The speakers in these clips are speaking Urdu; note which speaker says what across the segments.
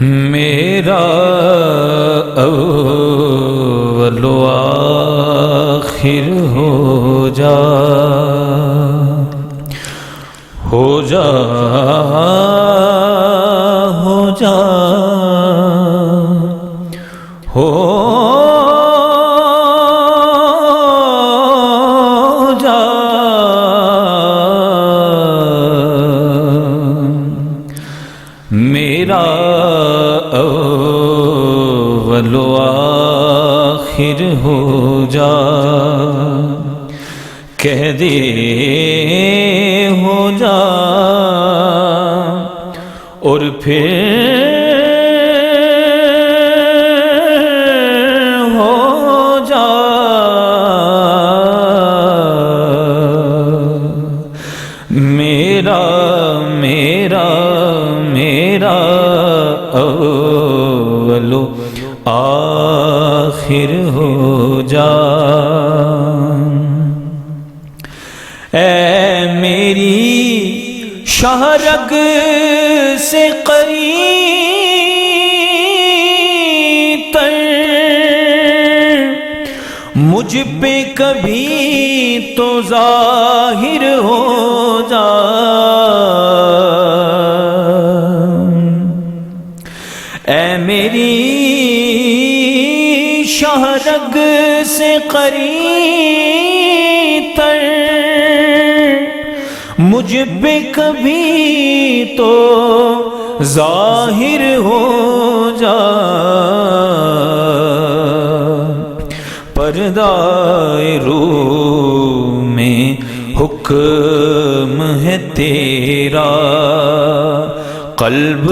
Speaker 1: میرا اول و آخر ہو جا ہو جا ہو جا ہو جا میرا اول و آخر ہو جا کہہ دے ہو جا اور پھر ہو جا میرا میرا میرا اول و آخر ہو جا اے میری شہرگ سے قریب تر مجھ پہ کبھی تو ظاہر ہو جا اے میری شہرگ سے قریب تر مجھ پہ کبھی تو ظاہر ہو جا پردہ روح میں حکم ہے تیرا قلب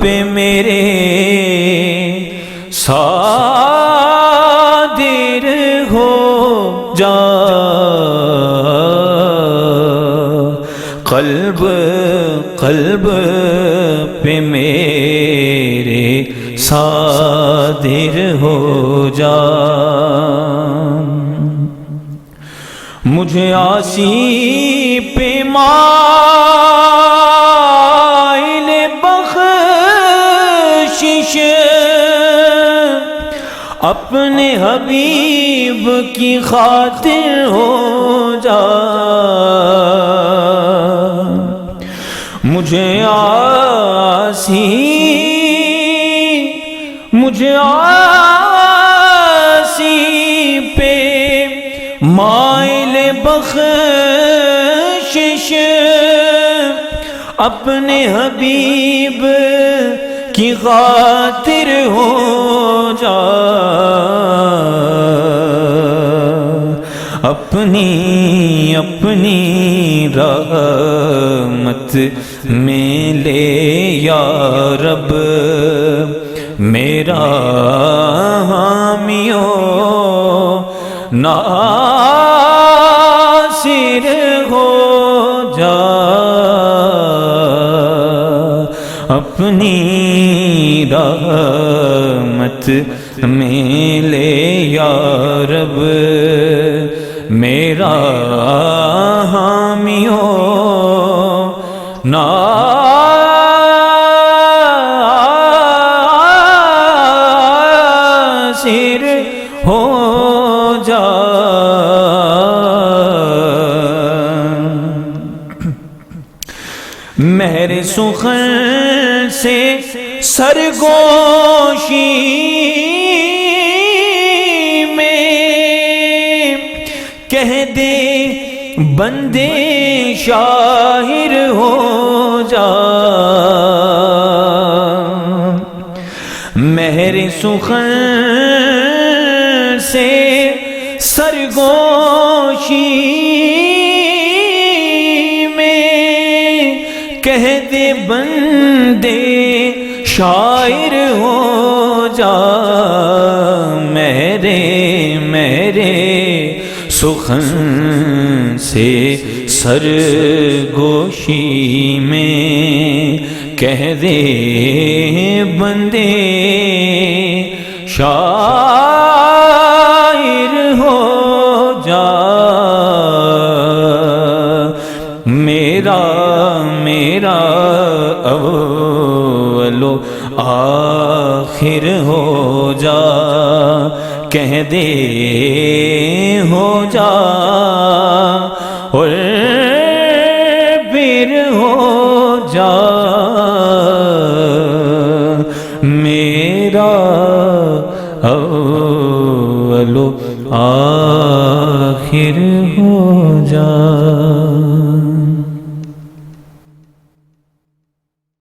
Speaker 1: پہ میرے صادر ہو جا قلب پہ میرے صادر ہو جا مجھے عاصی پہ مائل بخشش اپنے حبیب کی خاطر ہو جا مجھے عاصی پہ مائل بخشش اپنے حبیب کی خاطر ہو جا اپنی رحمت میں لے یا رب میرا حامی و ناصر ہو جا اپنی رحمت میں لے یا رب میرا حامی و ناصر ہو جا مہر سخن سے سرگوشی میں کہہ دے بندے شاعر ہو جا مہر سخن سے سرگوشی میں کہہ دے بندے شاعر ہو جا میرے سخن سے سرگوشی میں کہہ دے بندے شاعر ہو جا میرا اول آخر ہو جا، کہہ دے ہو جا، اور پھر ہو جا میرا اول و آخر ہو جا۔